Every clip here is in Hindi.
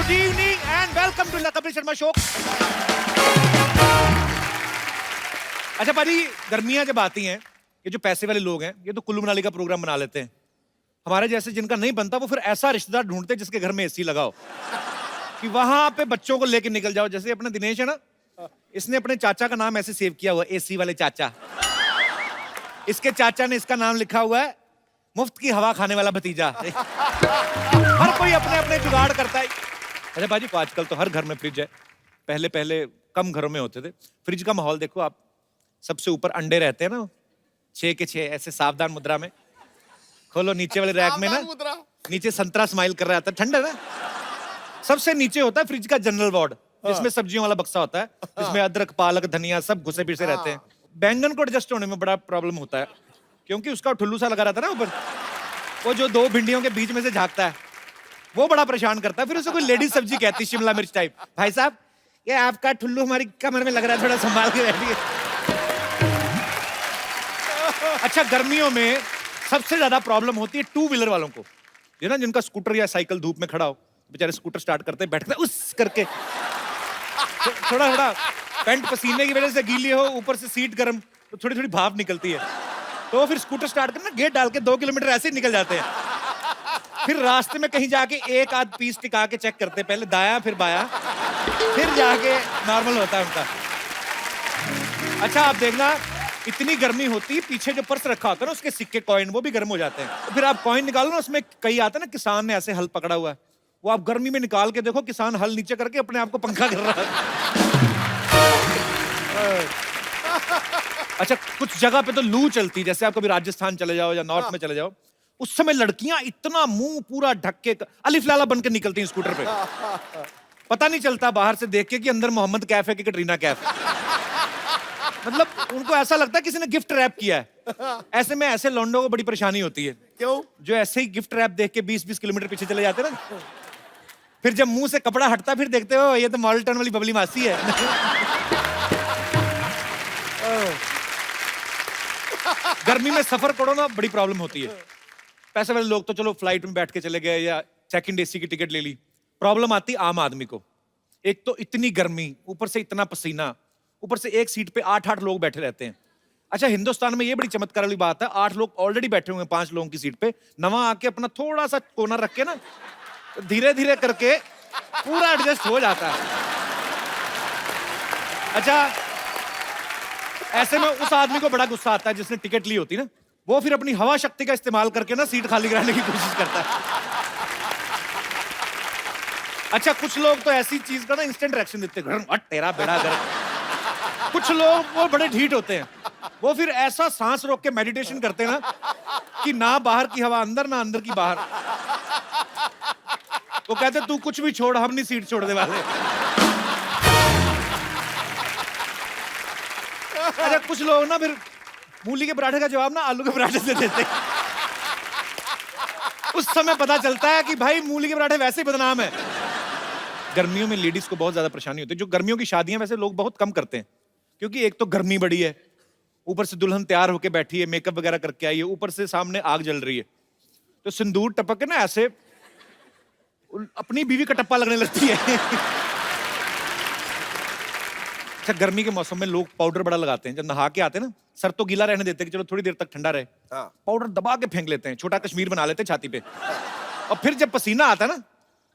Good evening and welcome to the Kapil Sharma show. अच्छा पाजी, गर्मियां जब आती हैं, ये जो पैसे वाले लोग हैं ये तो कुल्लू मनाली का प्रोग्राम बना लेते हैं। हमारे जैसे जिनका नहीं बनता वो फिर ऐसा रिश्तेदार ढूंढते हैं जिसके घर में एसी लगाओ कि वहां पे बच्चों को लेके निकल जाओ। जैसे अपना दिनेश है ना, इसने अपने चाचा का नाम ऐसे सेव किया हुआ है, एसी वाले चाचा। इसके चाचा ने इसका नाम लिखा हुआ है मुफ्त की हवा खाने वाला भतीजा। हर कोई अपने अपने जुगाड़ करता है। अच्छा बाजी, आजकल तो हर घर में फ्रिज है। पहले पहले कम घरों में होते थे। फ्रिज का माहौल देखो आप, सबसे ऊपर अंडे रहते हैं ना, 6 के 6 ऐसे सावधान मुद्रा में। खोलो नीचे वाले रैक में ना, नीचे संतरा स्माइल कर रहा था, ठंडा ना। सबसे नीचे होता है फ्रिज का जनरल वार्ड, जिसमें सब्जियों वाला बक्सा होता है, जिसमें अदरक पालक धनिया सब घुसे पिसे रहते हैं। बैंगन को एडजस्ट होने में बड़ा प्रॉब्लम होता है, क्योंकि उसका ठुल्लू सा लगा रहता है ना ऊपर, वो जो 2 भिंडियों के बीच में से झांकता है वो बड़ा परेशान करता है। फिर उसे कोई लेडीज सब्जी कहती है, शिमला मिर्च टाइप। भाई साहब, ये आपका ठुल्लू हमारी कमर में लग रहा है, थोड़ा संभाल के बैठिए। अच्छा, गर्मियों में सबसे ज्यादा प्रॉब्लम होती है 2 व्हीलर वालों को। ये ना, जिनका स्कूटर या साइकिल धूप में खड़ा हो, बेचारे स्कूटर स्टार्ट करते हैं, बैठते उस करके, थोड़ा थोड़ा पैंट पसीने की वजह से गीली हो, ऊपर से सीट गर्म, तो थोड़ी थोड़ी भाप निकलती है। तो फिर स्कूटर स्टार्ट करना, गेट डाल के 2 किलोमीटर ऐसे ही निकल जाते हैं। फिर रास्ते में कहीं जाके एक आध पीस टिका के चेक करते हैं, पहले दाया फिर बाया, फिर जाके नॉर्मल होता है उनका। अच्छा आप देखना, इतनी गर्मी होती है, पीछे जो पर्स रखा होता है ना, उसके सिक्के कॉइन वो भी गर्म हो जाते हैं। तो फिर आप कॉइन निकालो ना, उसमें कई आता है ना, किसान ने ऐसे हल पकड़ा हुआ है, वो आप गर्मी में निकाल के देखो, किसान हल नीचे करके अपने आप को पंखा कर रहा है। अच्छा, कुछ जगह पे तो लू चलती है, जैसे आप कभी राजस्थान चले जाओ या नॉर्थ में चले जाओ, उस समय लड़कियां इतना मुंह पूरा ढक के अलिफ लाला बन के निकलती हैं स्कूटर पे। पता नहीं चलता बाहर से देख के कि अंदर मोहम्मद कैफ है कि कटरीना कैफ। मतलब उनको ऐसा लगता है किसी ने गिफ्ट रैप किया है। ऐसे में ऐसे लौंडों को बड़ी परेशानी होती है। क्यों? जो ऐसे ही गिफ्ट रैप देख के 20-20 किलोमीटर पीछे चले जाते हैं ना, फिर जब मुंह से कपड़ा हटता फिर देखते हो ये तो मॉडल टाउन वाली बबली मासी है। गर्मी में सफर करो ना, बड़ी प्रॉब्लम होती है। पैसे वाले लोग तो चलो फ्लाइट में बैठ के चले गए या सेकंड एसी की टिकट ले ली। प्रॉब्लम आती आम आदमी को। एक तो इतनी गर्मी, ऊपर से इतना पसीना, ऊपर से एक सीट पे 8-8 लोग बैठे रहते हैं। अच्छा, हिंदुस्तान में ये बड़ी चमत्कार वाली बात है, 8 लोग ऑलरेडी बैठे हुए हैं 5 लोगों की सीट पे, नवा आके अपना थोड़ा सा कोना रख के ना, धीरे धीरे करके पूरा एडजस्ट हो जाता है। अच्छा, ऐसे में उस आदमी को बड़ा गुस्सा आता है जिसने टिकट ली होती ना, वो फिर अपनी हवा शक्ति का इस्तेमाल करके ना सीट खाली कराने की कोशिश करता है। अच्छा, कुछ लोग तो ऐसी चीज का ना इंस्टेंट रिएक्शन देते हैं, हट तेरा बेड़ा गर्क। कुछ लोग वो बड़े ढीठ होते हैं, वो फिर ऐसा सांस रोक के मेडिटेशन करते हैं ना कि ना बाहर की हवा अंदर ना अंदर की बाहर। वो कहते तू कुछ भी छोड़, हम नहीं सीट छोड़ने वाले। अच्छा, कुछ लोग ना फिर मूली के पराठे का जवाब ना आलू के पराठे से देते हैं। उस समय पता चलता है कि भाई मूली के पराठे वैसे ही बदनाम है। गर्मियों में लेडीज को बहुत ज्यादा परेशानी होती है। जो गर्मियों की शादियां वैसे लोग बहुत कम करते हैं, क्योंकि एक तो गर्मी बड़ी है, ऊपर से दुल्हन तैयार होके बैठी है, मेकअप वगैरह करके आई है, ऊपर से सामने आग जल रही है, तो सिंदूर टपक के ना ऐसे अपनी बीवी का टप्पा लगने लगती है। अच्छा, गर्मी के मौसम में लोग पाउडर बड़ा लगाते हैं। जब नहा के आते हैं ना, सर तो गीला रहने देते हैं कि चलो थोड़ी देर तक ठंडा रहे, पाउडर दबा के फेंक लेते हैं, छोटा कश्मीर बना लेते हैं छाती पे। और फिर जब पसीना आता है ना,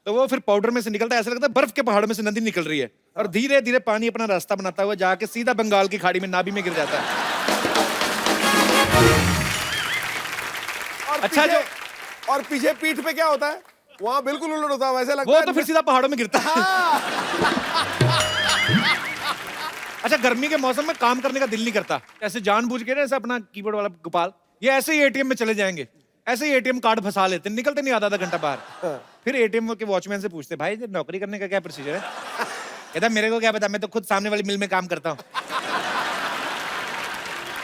तो वो फिर पाउडर में से निकलता है, ऐसा लगता है बर्फ के पहाड़ में से नदी निकल रही है, और धीरे धीरे पानी अपना रास्ता बनाता हुआ जाके सीधा बंगाल की खाड़ी में नाभि में गिर जाता है। अच्छा, जो और पीछे पीठ पे क्या होता है? वहां बिल्कुल उल्टा होता है, वैसे लगता वो है तो फिर सीधा पहाड़ों में गिरता है। अच्छा, गर्मी के मौसम में काम करने का दिल नहीं करता, ऐसे जानबूझ के ना, ऐसे अपना कीबोर्ड वाला गोपाल ये ऐसे ही एटीएम में चले जाएंगे, ऐसे ही एटीएम कार्ड फंसा लेते, निकलते नहीं आधा घंटा बाहर। फिर एटीएम के वॉचमैन से पूछते, भाई ये नौकरी करने का क्या प्रोसीजर है? कहता मेरे को क्या पता, मैं तो खुद सामने वाली मिल में काम करता हूँ।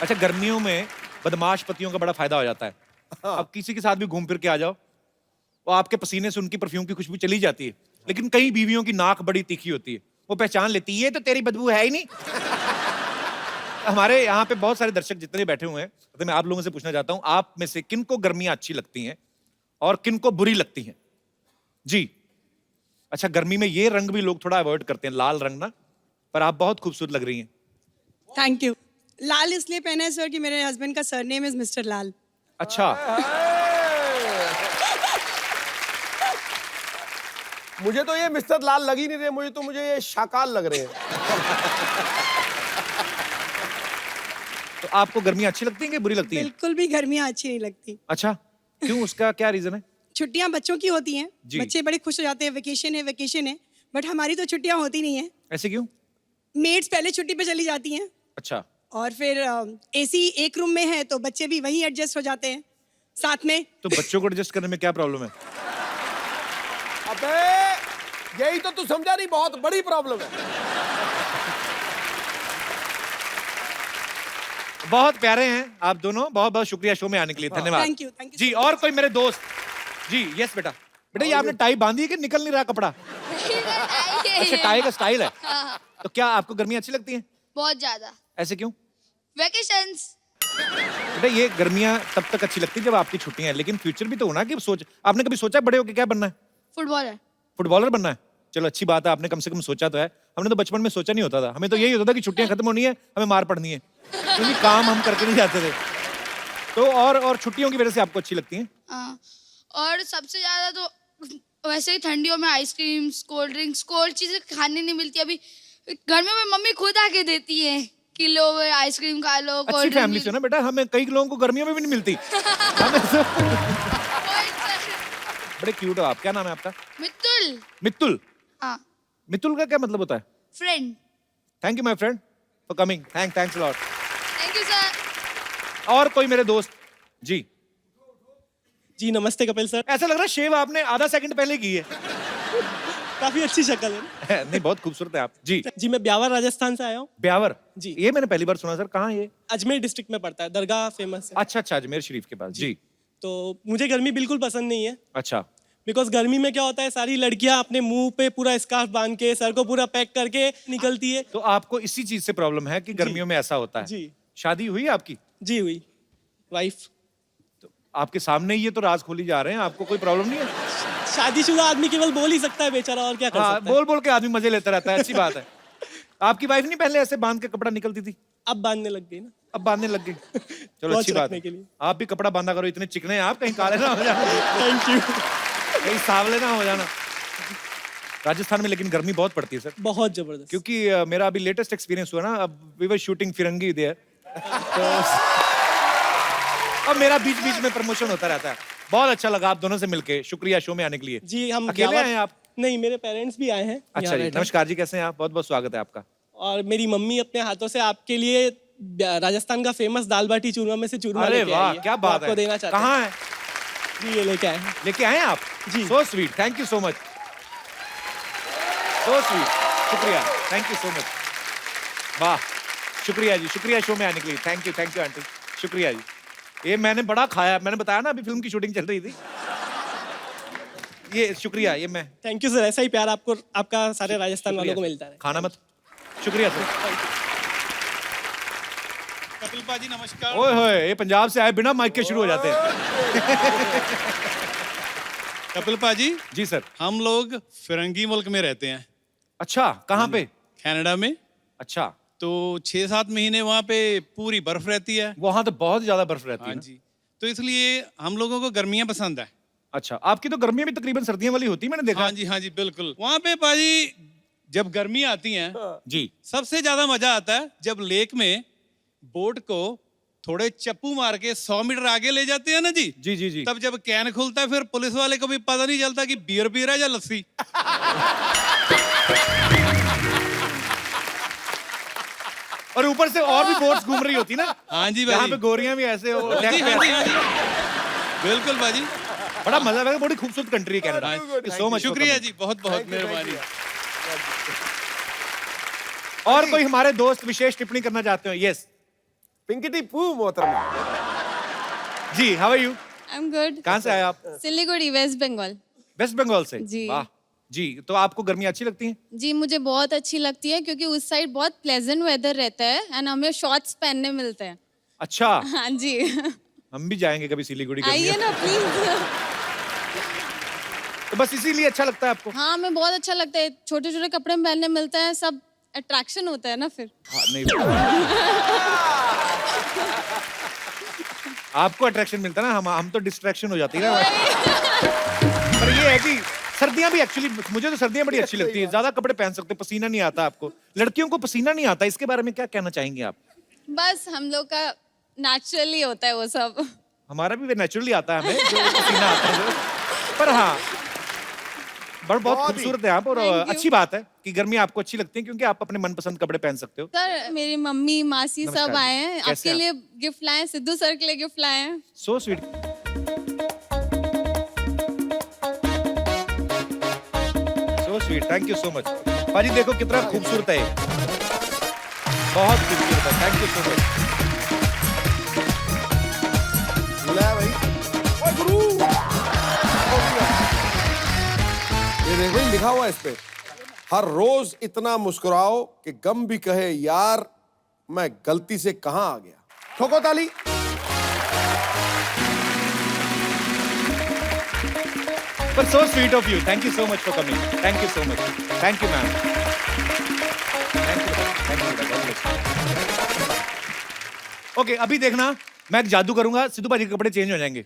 अच्छा, गर्मियों में बदमाश पतियों का बड़ा फायदा हो जाता है। अब किसी के साथ भी घूम फिर के आ जाओ, वो आपके पसीने से उनकी परफ्यूम की खुशबू चली जाती है, लेकिन कई बीवियों की नाक बड़ी तीखी होती है, वो पहचान लेती है, ये तो तेरी बदबू है ही नहीं। हमारे यहाँ पे बहुत सारे दर्शक जितने बैठे हुए हैं, तो मैं आप लोगों से पूछना चाहता हूं, आप में से किनको गर्मियां अच्छी लगती हैं और किनको बुरी लगती हैं? जी, अच्छा, गर्मी में ये रंग भी लोग थोड़ा अवॉइड करते हैं, लाल रंग ना, पर आप बहुत खूबसूरत लग रही हैं। Thank you. लाल इसलिए पहना है सर कि मेरे हस्बैंड का सरनेम इज मिस्टर लाल। अच्छा, मुझे तो ये मिस्टर लाल लग ही नहीं रहे, मुझे ये शाकाल लग रहे हैं। तो आपको गर्मियाँ अच्छी लगती हैं कि बुरी लगती हैं? बिल्कुल भी गर्मियाँ अच्छी नहीं लगती। अच्छा, क्यों, उसका क्या रीजन है? छुट्टियां बच्चों की होती हैं, जी। बच्चे बड़े खुश हो जाते हैं, वेकेशन है, बट हमारी तो छुट्टियां होती नहीं है। ऐसे क्यों? मेड्स पहले छुट्टी पे चली जाती हैं अच्छा, और फिर एसी एक रूम में है तो बच्चे भी वहीं एडजस्ट हो जाते हैं साथ में। तो बच्चों को एडजस्ट करने में क्या प्रॉब्लम है? अबे यही तो तू समझा नहीं, बहुत बड़ी प्रॉब्लम है। बहुत प्यारे हैं आप दोनों, बहुत बहुत शुक्रिया शो में आने के लिए, धन्यवाद। थैंक यू जी, और कोई मेरे दोस्त? जी, यस बेटा। बेटा ये आपने टाई बांधी है कि निकल नहीं रहा कपड़ा? अच्छा, टाई का स्टाइल है। तो क्या आपको गर्मी अच्छी लगती है? बहुत ज्यादा। ऐसे क्यों? वेकेशंस। बेटा ये गर्मियां तब तक अच्छी लगती है जब आपकी छुट्टियां हैं, लेकिन फ्यूचर भी तो होना कि सोच, आपने कभी सोचा बड़े होके क्या बनना है? फुटबॉलर। फुटबॉलर बनना है? चलो अच्छी बात है, आपने कम से कम सोचा तो है। हमने तो बचपन में सोचा नहीं होता था, हमें तो यही होता था कि छुट्टियां खत्म होनी है, हमें मार पड़नी है, क्योंकि काम हम करके नहीं जाते थे। तो और छुट्टियों की वजह से आपको अच्छी लगती है? हाँ। और सबसे ज्यादा तो वैसे ही ठंडियों में आइसक्रीम्स, कोल्ड ड्रिंक्स, कोल्ड चीजें खाने नहीं मिलती। अभी घर में मम्मी खुद आके देती है कि लो आइसक्रीम खा लो, अच्छी कोल्ड फैमिली से ना बेटा, हमें कई लोगों को गर्मियों में भी नहीं मिलती। हमें तो बड़े क्यूट हो आप। क्या नाम है आपका? मित्तुल। मित्तुल। हाँ। मित्तुल का क्या मतलब होता है? Friend. Thank you my friend for coming, thanks lot. Thank you sir. और कोई मेरे दोस्त? जी जी नमस्ते कपिल सर। ऐसा लग रहा है शेव आपने आधा सेकंड पहले की है। काफी अच्छी शक्ल है ना? नहीं, बहुत खूबसूरत है आप। जी जी मैं ब्यावर राजस्थान से आया हूँ। ब्यावर? जी। ये मैंने पहली बार सुना सर, कहाँ ये? अजमेर डिस्ट्रिक्ट में पड़ता है, दरगाह फेमस है। अच्छा, अजमेर शरीफ के पास। जी। तो मुझे गर्मी बिल्कुल पसंद नहीं है, अच्छा, बिकॉज गर्मी में क्या होता है, सारी लड़कियां अपने मुंह पे पूरा स्कार्फ बांध के, सर को पूरा पैक करके निकलती है। तो आपको इसी चीज से प्रॉब्लम है कि गर्मियों में ऐसा होता है? जी। शादी हुई है आपकी? जी हुई, वाइफ। आपके सामने ही ये तो राज खोली जा रहे हैं, आपको कोई प्रॉब्लम नहीं है? शादीशुदा आदमी केवल बोल ही सकता है बेचारा, और क्या कर हाँ, सकता है। बोल बोल के आदमी मजे लेता रहता है, अच्छी बात है। आपकी वाइफ नहीं पहले ऐसे बांध के कपड़ा निकलती थी? अब बांधने लग गई ना। अब बांधने लग गई। चलो वॉच अच्छी बात रखने है। के लिए। आप भी कपड़ा बांधा करो, इतने चिकने हैं आप, कहीं काले ना हो जाना, थैंक यू। कहीं सावले ना हो जाना। राजस्थान में लेकिन गर्मी बहुत पड़ती है सर, बहुत जबरदस्त। क्योंकि मेरा अभी लेटेस्ट एक्सपीरियंस हुआ ना, अब we were shooting Firangi there, तो अब मेरा बीच बीच में प्रमोशन होता रहता है। बहुत अच्छा लगा आप दोनों से मिलके, शुक्रिया शो में आने के लिए। जी हम अकेले ब्यावर- आए हैं आप? नहीं, मेरे पेरेंट्स भी आए हैं। अच्छा यहाँ जी, बैठे। नमस्कार जी, कैसे हैं आप? बहुत बहुत स्वागत है आपका। और मेरी मम्मी अपने हाथों से आपके लिए राजस्थान का फेमस दाल बाटी चूरमा में से चूरमा अरे लेके वाह, आई है। क्या वो बात आपको है। देना चाहते हैं। कहाँ है? जी ये लेके आए हैं। लेके आए हैं आप? जी। So sweet, thank you so much, so sweet, शुक्रिया, थैंक यू सो मच। वाह, शुक्रिया जी, शुक्रिया शो में आने के लिए। थैंक यू आंटी, शुक्रिया जी। ये मैंने बड़ा खाया, मैंने बताया ना अभी फिल्म की शूटिंग चल रही थी। ये शुक्रिया, ये मैं थैंक यू सर, ऐसा ही प्यार आपको, आपका सारे राजस्थान वालों को मिलता है। खाना मत। शुक्रिया सर। कपिल पाजी नमस्कार। ओए होए, ये पंजाब से आए बिना माइक के शुरू हो जाते हैं। कपिल पाजी, जी सर। हम लोग फिरंगी मुल्क में रहते हैं, अच्छा, कहाँ पे? कनाडा में। अच्छा, तो 6-7 महीने वहाँ पे पूरी बर्फ रहती है। वहां तो बहुत ज्यादा बर्फ रहती है हाँ ना? जी, तो इसलिए हम लोगों को गर्मियाँ पसंद है। अच्छा, आपकी तो गर्मियां भी तकरीबन सर्दियों वाली होती है, मैंने देखा। हाँ जी बिल्कुल। वहाँ पे पाजी जब गर्मी आती हैं, जी। सबसे ज्यादा मजा आता है जब लेक में बोट को थोड़े चप्पू मार के 100 मीटर आगे ले जाते हैं ना जी। जी जी जी। तब जब कैन खुलता है, फिर पुलिस वाले को भी पता नहीं चलता कि बियर पी रहा है या लस्सी। और ऊपर से और भी बोट्स घूम रही होती ना। हाँ जी यहाँ भाई। पे गोरियां भी ऐसे हो, हाँ deck जी, पे हाँ जी, ऐसे। हाँ जी। बिल्कुल बाजी। बड़ा मजा लगा, बड़ी खूबसूरत कंट्री है कनाडा। सो मच, शुक्रिया जी, बहुत बहुत मेहरबानी। और कोई हमारे दोस्त विशेष टिप्पणी करना चाहते हो? यस पिंकी पू मोहतरमा। जी, how are you? I am good. कहाँ से आए आप? सिलीगुड़ी, वेस्ट बंगाल। वेस्ट बंगाल से? जी। वाह जी, तो आपको गर्मी अच्छी लगती है? जी मुझे बहुत अच्छी लगती है क्योंकि उस साइड बहुत प्लेजेंट वेदर रहता है एंड हमें शॉर्ट्स पहनने मिलते हैं। अच्छा, हाँ जी। हम भी जाएंगे कभी सिलीगुड़ी आइए गर्मियों। ना प्लीज। तो बस इसीलिए अच्छा लगता है आपको? हाँ हमें बहुत अच्छा लगता है, छोटे छोटे कपड़े पहनने मिलते हैं, सब अट्रैक्शन होता है ना फिर। हाँ, नहीं आपको अट्रैक्शन मिलता है ना, हम तो डिस्ट्रैक्शन हो जाती है ना। पर ये है कि सर्दियां भी एक्चुअली, मुझे तो सर्दियां बड़ी अच्छी लगती है, ज्यादा कपड़े पहन सकते, पसीना नहीं आता आपको। लड़कियों को पसीना नहीं आता, इसके बारे में क्या कहना चाहेंगे आप? बस हम लोग का नेचुरली होता है वो सब। हमारा भी नेचुरली आता है हमें, जो पसीना आता है। पर हाँ, बहुत बहुत ही। खूबसूरत है आप, और Thank you. अच्छी बात है कि गर्मी आपको अच्छी लगती है, क्योंकि आप अपने मनपसंद कपड़े पहन सकते हो। सर मेरी मम्मी मासी नमस्कार सब जी। आए हैं, कैसे आपके आप? लिए गिफ्ट लाए हैं, सिद्धू सर के लिए गिफ्ट लाए हैं। So sweet. So sweet, thank you so much. पाजी देखो कितना खूबसूरत है ये। बहुत खूबसूरत है, थैंक यू सो मच। बुलाया भाई। ओए गुरु, ये देखो ही लिखा हुआ है इस पे, हर रोज इतना मुस्कुराओ कि गम भी कहे यार मैं गलती से कहां आ गया। ठोको ताली। पर so sweet of you, thank you so much for coming, thank you so much, thank you ma'am, okay अभी देखना, मैं एक जादू करूंगा, सिद्धू पाजी के कपड़े चेंज हो जाएंगे,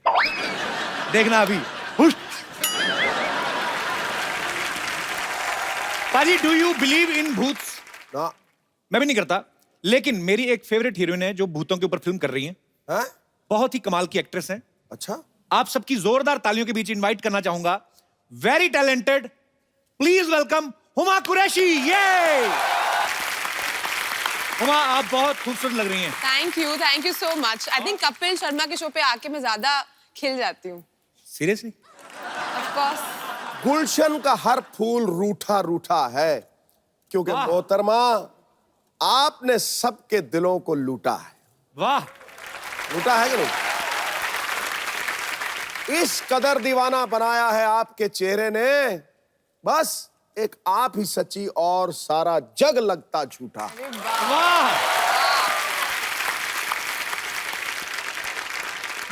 देखना अभी। हुश। पाजी डू यू बिलीव इन भूत्स? ना मैं भी नहीं करता, लेकिन मेरी एक फेवरेट हीरोइन है जो भूतों के ऊपर फिल्म कर रही है, है? बहुत ही कमाल की एक्ट्रेस है। अच्छा, आप सबकी जोरदार तालियों के बीच इनवाइट करना चाहूंगा, very talented, please welcome Huma Qureshi. ये हुमा, आप बहुत खूबसूरत लग रही हैं। Thank you so much. I think Kapil Sharma के शो पे आके मैं ज्यादा खिल जाती हूँ। सीरियसली? Of course. गुलशन का हर फूल रूठा रूठा है, क्योंकि वाह। मोहतरमा आपने सबके दिलों को लूटा है। वाह, लूटा है कि नहीं? इस कदर दीवाना बनाया है आपके चेहरे ने, बस एक आप ही सच्ची और सारा जग लगता झूठा। वाह।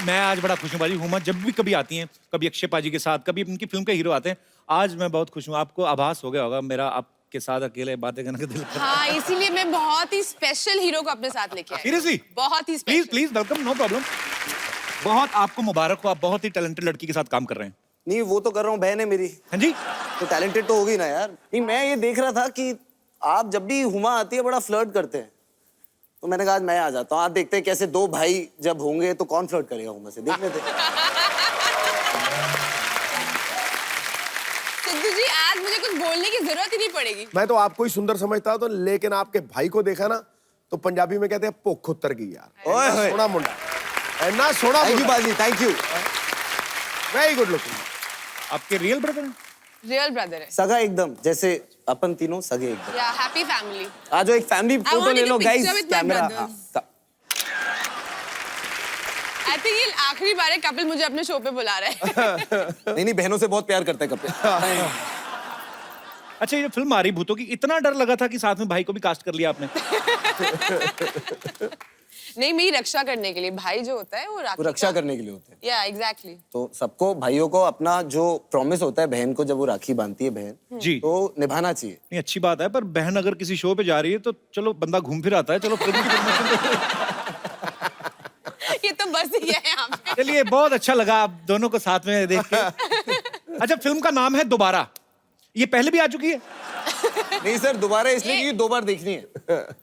मैं आज बड़ा खुश हूँ बाजी, हुमा जब भी कभी आती हैं, कभी अक्षय पाजी के साथ, कभी उनकी फिल्म के हीरो आते हैं, आज मैं बहुत खुश हूँ। आपको आभास हो गया होगा मेरा आपके साथ अकेले बातें करने का दिल करता है। हाँ, इसीलिए मैं बहुत ही स्पेशल हीरो को अपने साथ लेके आई। Seriously? बहुत ही please special. Please welcome, no problem. बहुत आपको मुबारक हो, आप बहुत ही टैलेंटेड लड़की के साथ काम कर रहे हैं। नहीं वो तो कर रहा हूँ, बहन है मेरी, हाँ जी, तो टैलेंटेड तो होगी ना यार। नहीं मैं ये देख रहा था कि आप जब भी हुमा आती है बड़ा फ्लर्ट करते हैं, तो मैंने कहा आज मैं आ जाता हूँ, आज देखते हैं कैसे दो भाई जब होंगे तो कौन फ्लर्ट करेगा हुमा से, देख लेते हैं। सिद्धू जी, आज मुझे कुछ बोलने की जरूरत ही नहीं पड़ेगी। मैं तो आपको ही सुंदर समझता तो, लेकिन आपके भाई को देखा ना तो पंजाबी में कहते हैं भुख उतर गई यार। ओए होए। सोना मुंडा, ऐना सोना थैंक यू मुंडा, बाजी, thank you. Very good looking. आपके रियल ब्रदर हैं? रियल ब्रदर है। सगा एकदम, जैसे अपन तीनों सगे एकदम। या हैप्पी फैमिली। आज एक फैमिली I फोटो want ले to low do guys, picture with my camera. brothers. I think ये आखिरी बार है कपिल मुझे अपने शो पे बुला रहा है। नहीं नहीं, बहनों से बहुत प्यार करता है कपिल। अच्छा, ये फिल्म आ रही भूतों की, इतना डर लगा था कि साथ में भाई को भी कास्ट कर लिया आपने? नहीं, मेरी रक्षा करने के लिए। भाई जो होता है वो वो रक्षा करने के लिए होते हैं। या एग्जैक्टली। तो सबको भाइयों को अपना जो प्रॉमिस होता है बहन को, जब वो राखी बांधती है बहन, जी। तो निभाना चाहिए। नहीं, अच्छी बात है, पर बहन अगर किसी शो पे जा रही है तो चलो बंदा घूम फिर आता है, चलो फिल्म की प्रमोशन। ये तो बस ही है यहाँ पे। चलिए, बहुत अच्छा लगा आप दोनों को साथ में देख के। अच्छा, फिल्म का नाम है दोबारा, ये पहले भी आ चुकी है? नहीं सर, दोबारा इसलिए क्योंकि दो बार देखनी है।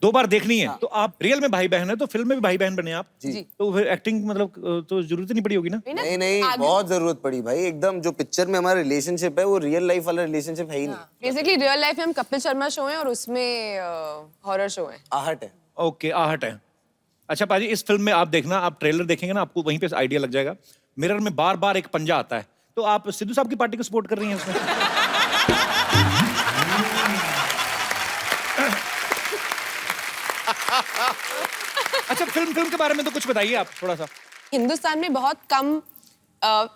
दो बार देखनी है। तो आप रियल में भाई बहन है, तो फिल्म में भी भाई बहन बने आप? जी। तो फिर एक्टिंग मतलब तो जरूरत ही नहीं पड़ी होगी ना? नहीं नहीं, बहुत जरूरत पड़ी भाई, एकदम जो पिक्चर में हमारा रिलेशनशिप है वो रियल लाइफ वाला रिलेशनशिप है ही नहीं। बेसिकली रियल लाइफ में हम कपिल शर्मा शो है और उसमें हॉरर शो है। आहट है। ओके, आहट है। अच्छा पाजी, इस फिल्म में आप देखना, आप ट्रेलर देखेंगे ना, आपको वहीं पे आइडिया लग जाएगा। मिरर में बार बार एक पंजा आता है, तो आप सिद्धू साहब की पार्टी को सपोर्ट कर रही हैं उसमें? अच्छा, फिल्म के बारे में तो कुछ बताइए आप थोड़ा सा। हिंदुस्तान में बहुत कम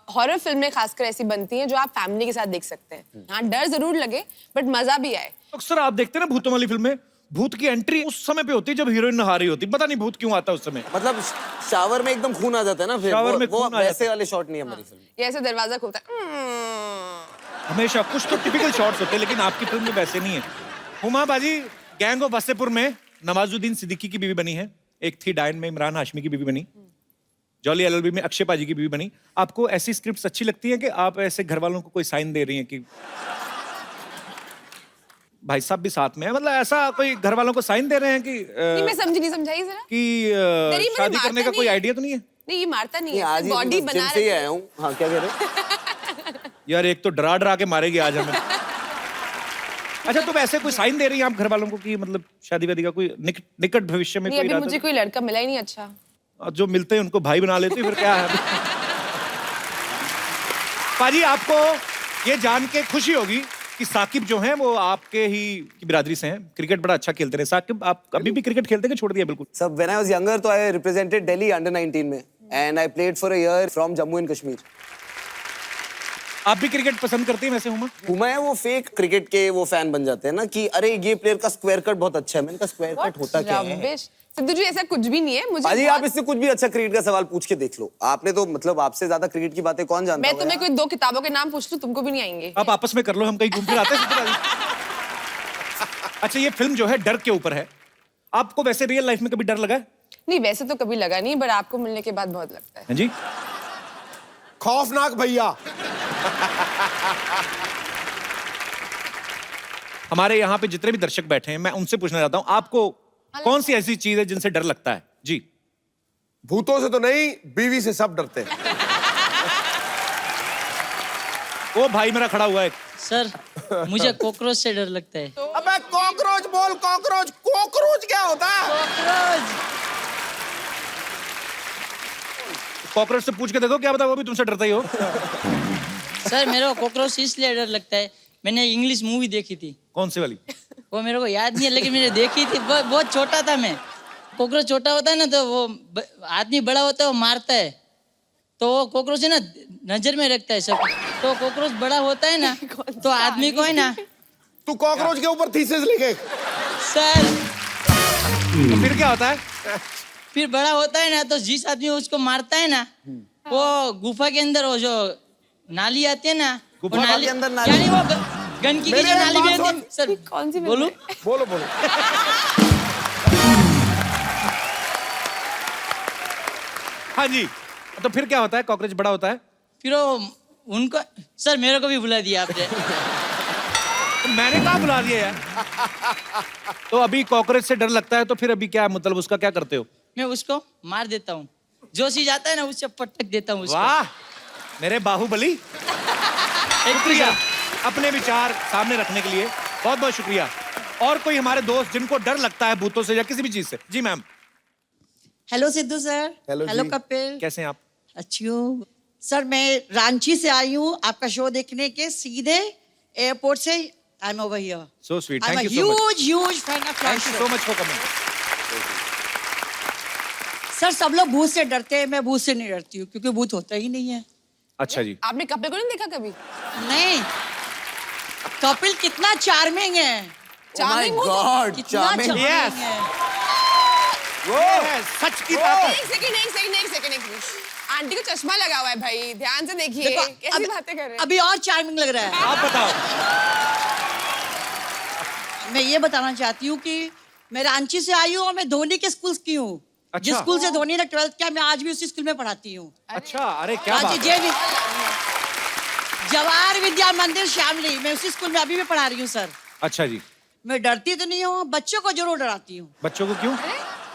हॉरर फिल्में खासकर ऐसी बनती हैं जो आप फैमिली के साथ देख सकते हैं। हाँ, डर जरूर लगे बट मजा भी आए। अक्सर आप देखते हैं ना भूतों वाली फिल्में, भूत की एंट्री उस समय पे होती है जब हीरोइन नहा रही होती है, पता नहीं भूत क्यों आता है उस समय। मतलब शावर में एकदम खून आ जाता है ना, फिर शावर में वो खून आ वैसे जाता है। वाले शॉट नहीं है हमारी फिल्म। ये ऐसे दरवाजा खोलता है, हमेशा कुछ तो टिपिकल शॉट्स होते हैं, लेकिन आपकी फिल्म में वैसे नहीं है। हुमा बाजी गैंग ऑफ वासेपुर में नवाजुद्दीन सिद्दीकी की बीवी बनी है, एक थी डायन में इमरान हाशमी की बीवी बनी, जॉली एलएलबी में अक्षय पाजी की बीवी बनी। आपको ऐसी स्क्रिप्ट्स अच्छी लगती है कि आप ऐसे घर वालों को कोई साइन दे रही हैं कि भाई साहब भी साथ में है, मतलब ऐसा कोई घर वालों को साइन दे रहे हैं कि नहीं, मैं समझी नहीं, समझाइए जरा। कि शादी करने का कोई आइडिया तो नहीं है? नहीं, ये मारता नहीं है, आज बॉडी जिम बना से ही रहे आया हूँ। हाँ, क्या कह रहे हो? यार एक तो डरा डरा के मारेगी आज हमें। अच्छा, तो वैसे कोई साइन दे रही हैं आप घर वालों को कि मतलब शादी वादी का कोई निकट भविष्य में नहीं, कोई अभी इरादा? मुझे कोई लड़का मिला ही नहीं अच्छा। और जो मिलते हैं उनको भाई बना लेते हैं, फिर क्या है? पाजी आपको ये जान के खुशी होगी कि साकिब जो हैं वो आपके ही की बिरादरी से हैं, क्रिकेट बड़ा अच्छा खेलते रहे। साकिब आप अभी भी क्रिकेट खेलते हैं कि छोड़ दिया बिल्कुल? सब व्हेन आई वाज यंगर तो आई रिप्रेजेंटेड दिल्ली अंडर 19 में and I played for a year from Jammu and Kashmir. आप भी क्रिकेट पसंद करती हैं वैसे हुमा? हुमा है वो फेक क्रिकेट के वो फैन बन जाते हैं ना कि अरे ये प्लेयर का स्क्वायर कट बहुत अच्छा है। मैंने कहा स्क्वायर कट होता क्या है? Rubbish। सिद्धू जी ऐसा कुछ भी नहीं है मुझे। अजी आप इससे कुछ भी अच्छा क्रिकेट का सवाल पूछ के देख लो। आपने तो मतलब आपसे ज्यादा क्रिकेट की बातें कौन जानता मैं होगा तुम्हें यार? कोई 2 किताबों के नाम पूछ लूं, तुमको भी नहीं आएंगे। आप आपस में कर लो, हम कहीं घूम फिर आते हैं। अच्छा, ये फिल्म जो है डर के ऊपर है। आपको वैसे रियल लाइफ में कभी डर लगा है? नहीं, वैसे तो कभी लगा नहीं, बट आपको मिलने के बाद बहुत लगता है। हाँ जी। खौफनाक भैया। हमारे यहाँ पे जितने भी दर्शक बैठे हैं, मैं उनसे पूछना चाहता हूँ, आपको कौन सी ऐसी चीज है जिनसे डर लगता है? जी। भूतों से तो नहीं, बीवी से सब डरते हैं। वो भाई मेरा खड़ा हुआ है। सर मुझे कॉकरोच से डर लगता है। अबे कॉकरोच बोल, कॉकरोच। कॉकरोच क्या होता है? कॉकरोच से पूछ के देखो, क्या पता वो भी तुमसे डरता ही हो। सर मेरे को कॉकरोच से इसलिए डर लगता है, मैंने इंग्लिश मूवी देखी थी। कौन सी वाली? वो मेरे को याद नहीं है, लेकिन मैंने देखी थी। बहुत छोटा था मैं। कॉकरोच छोटा होता है ना, तो वो आदमी बड़ा होता है, वो मारता है, तो वो कॉकरोच है ना नजर में रखता है सब। तो कॉकरोच बड़ा होता है ना, तो आदमी को है ना। तू कॉकरोच के ऊपर थीसिस लिखे। सर तो फिर क्या होता है? फिर बड़ा होता है ना, तो जिस आदमी उसको मारता है ना, वो गुफा के अंदर वो जो नाली आती है ना, गुफा वो के अंदर नाली? यानी वो गंदगी की जो नाली भी आती है। सर कौन सी बोलूं? बोलो बोलो। हाँ जी। तो फिर क्या होता है? कॉकरोच बड़ा होता है, फिर वो उनको, सर मेरे को भी बुला दिया आपने। तो मैंने कहाँ बुला दिया यार? तो अभी कॉकरोच से डर लगता है, तो फिर अभी क्या मतलब उसका क्या करते हो? मैं उसको मार देता हूँ, जो चीज आता है ना उससे पटक देता हूँ उसको। वाह मेरे बाहुबली, शुक्रिया अपने विचार सामने रखने के लिए, बहुत बहुत शुक्रिया। और कोई हमारे दोस्त जिनको डर लगता है भूतों से या किसी भी चीज से? जी ma'am. Hello Sidhu sir. Hello hello जी। कपिल। कैसे हैं आप? अच्छी हूँ सर। मैं रांची से आई हूँ आपका शो देखने के, सीधे एयरपोर्ट से। I am over here. So sweet, I am thank you so much. Huge fan of thank you so much for coming. Sir सब लोग भूत से डरते हैं, मैं भूत से नहीं डरती हूँ, क्योंकि भूत होता ही नहीं है। अच्छा जी। आपने कपिल को नहीं देखा कभी? नहीं, कपिल कितना चार्मिंग है। Charming हो तो- गॉड, कितना charming। charming Yes. है। वो है सच की ताकत। एक सेकंड। आंटी को चश्मा लगा हुआ है भाई, ध्यान से देखिए देखो, कैसी बातें कर रहे हैं। अभी और चार्मिंग लग रहा है। आप बताओ। मैं ये बताना चाहती हूँ कि मैं रांची से आई हूँ और मैं धोनी के स्कूल की हूँ। अच्छा। जिस स्कूल से धोनी ने 12th किया, मैं आज भी उसी स्कूल में पढ़ाती हूँ। अच्छा, अरे क्या रांची बात है। जवाहर विद्या मंदिर श्यामली, मैं उसी स्कूल में अभी भी पढ़ा रही हूँ सर। अच्छा जी। मैं डरती तो नहीं हूँ, बच्चों को जरूर डराती हूँ। बच्चों को क्यों?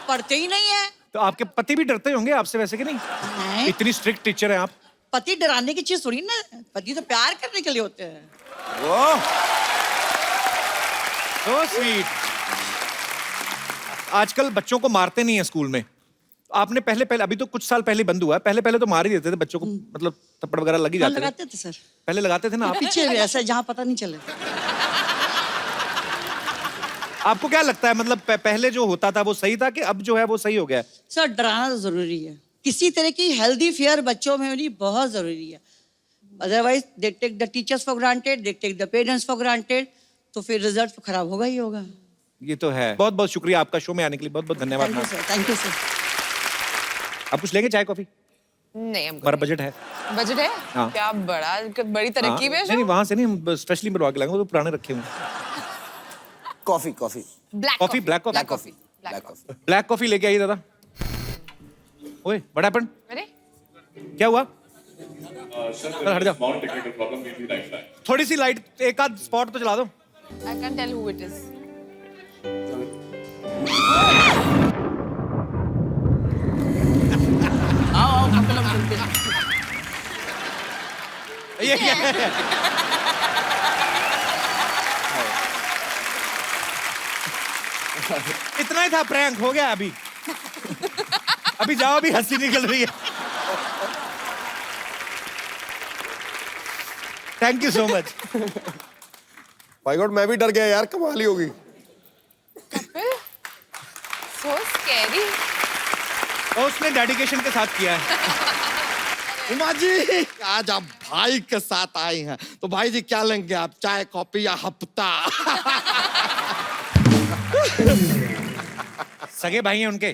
पढ़ते ही नहीं है। तो आपके पति भी डरते होंगे आपसे वैसे कि नहीं? नहीं, इतनी स्ट्रिक्ट टीचर हैं आप। पति डराने की चीज थोड़ी ना, पति तो प्यार करने के लिए होते हैं। So sweet. आजकल बच्चों को मारते नहीं है स्कूल में। आपने पहले अभी तो कुछ साल पहले बंद हुआ है, पहले तो मार ही देते थे बच्चों को, मतलब थप्पड़ वगैरह लग ही जाते थे। लगाते थे सर, पहले लगाते थे ना आप? पीछे भी ऐसा जहाँ पता नहीं चले। आपको क्या लगता है, मतलब पहले जो होता था वो सही था कि अब जो है वो सही हो गया है? सर डराना तो जरूरी है, किसी तरह की हेल्दी फियर बच्चों में होनी बहुत जरूरी है। Otherwise they take the teachers for granted, they take the parents for granted, तो फिर रिजल्ट तो खराब होगा ही होगा। ये तो है। बहुत बहुत शुक्रिया आपका शो में आने के लिए, बहुत बहुत धन्यवाद। Thank you sir. आप कुछ लेंगे, चाय कॉफी? नहीं हमको हमारा बजट है। बजट है हाँ। क्या बड़ी तरक्की हाँ, में नहीं वहां से नहीं, हम स्पेशली बनवा के लाएंगे, वो तो पुराने रखे हुए। Coffee coffee black coffee, black coffee, black coffee black coffee. Black coffee लेके आइए दादा। ओए व्हाट हैपेंड? अरे क्या हुआ? हट जाओ, थोड़ी सी लाइट, एक आध स्पॉट तो चला दो। I can tell who it is. ये क्या है? इतना ही था, प्रैंक हो गया। अभी अभी जाओ, अभी हंसी निकल रही है। Thank you so much. भाई गॉड, मैं भी डर गया यार, कमाल ही होगी। सो स्कैरी। और उसने डेडिकेशन के साथ किया है। उमा जी, आज आप भाई के साथ आई हैं, तो भाई जी क्या लेंगे आप, चाय कॉफी या हफ्ता? सगे भाई हैं उनके।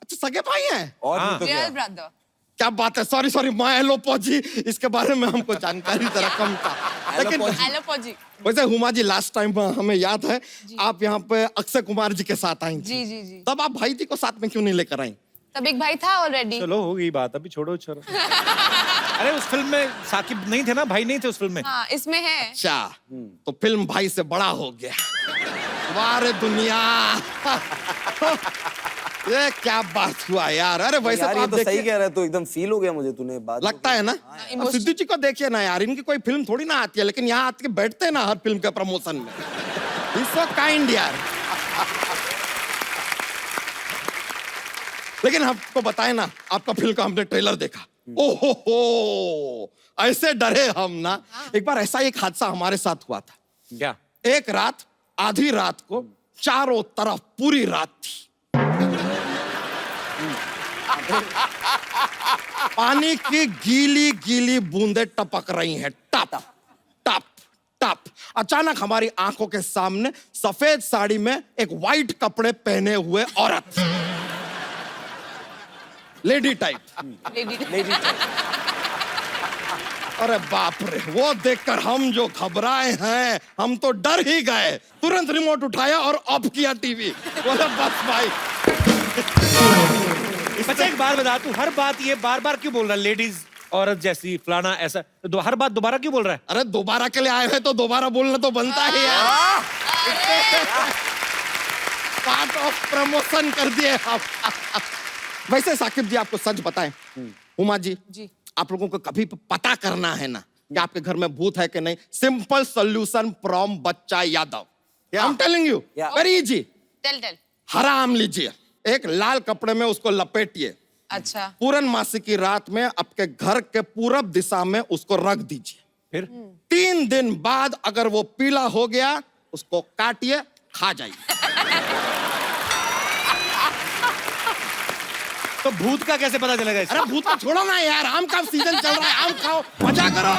अच्छा सगे भाई हैं? और हाँ। नहीं तो क्या? Real brother. क्या बात है, सॉरी माय एलोपॉजी, इसके बारे में हमको जानकारी जरा कम था। लेकिन एलोपॉजी। वैसे हुमा जी, लास्ट टाइम हमें याद है आप यहाँ पे अक्षय कुमार जी के साथ आई थी। जी। तब आप भाई जी को साथ में क्यों नहीं लेकर आई? तब एक भाई था ऑलरेडी। चलो हो गई बात, अभी छोड़ो छोड़ो। अरे उस फिल्म में साकिब नहीं थे ना, भाई नहीं थे उस फिल्म में। हाँ इसमें है। अच्छा, तो फिल्म भाई से बड़ा हो गया। वाह रे दुनिया। ये क्या बात हुआ यार। अरे वैसे यार तो ये आप तो सही देखिए, कह रहा है, तो एकदम फील हो गया मुझे, तूने बात लगता है ना। अब सिद्धू जी को देखिए ना यार, इनकी कोई फिल्म थोड़ी ना आती है, लेकिन यहाँ आके बैठते हैं ना हर फिल्म के प्रमोशन में। He's so kind यार। लेकिन आपको बताए ना, आपका फिल्म का हमने ट्रेलर देखा, ओहो ऐसे डरे हम ना। एक बार ऐसा एक हादसा हमारे साथ हुआ था। क्या? एक रात, आधी रात को चारों तरफ पूरी रात थी, पानी की गीली गीली बूंदें टपक रही हैं, टप टप टप। अचानक हमारी आंखों के सामने सफेद साड़ी में एक वाइट कपड़े पहने हुए औरत, लेडी टाइप। अरे बाप रे, वो देखकर हम जो घबराए हैं, हम तो डर ही गए। तुरंत रिमोट उठाया और ऑफ किया टीवी। बोला बस भाई। बच्चा एक बार बता, तू हर बात ये बार बार क्यों बोल रहा है? लेडीज, औरत जैसी, फलाना ऐसा, तो हर बात दोबारा क्यों बोल रहा है? अरे दोबारा के लिए आए हैं तो दोबारा बोलना तो बनता है यार। पार्ट ऑफ प्रमोशन कर दिए आप। वैसे साकिब जी, आपको सच बताएं, उमा जी, आप लोगों को कभी पता करना है ना कि आपके घर में भूत है कि नहीं, simple solution from Bachcha Yadav. I am telling you, very easy. Tell. हरा आम लीजिए, एक लाल कपड़े में उसको लपेटिए, अच्छा। पूर्णमासी की रात में आपके घर के पूरब दिशा में उसको रख दीजिए। फिर 3 दिन बाद अगर वो पीला हो गया, उसको काटिए, खा जाइए। तो भूत का कैसे पता चलेगा इससे? अरे भूत को छोड़ो ना यार, आम का सीजन चल रहा है, आम खाओ, मजा करो।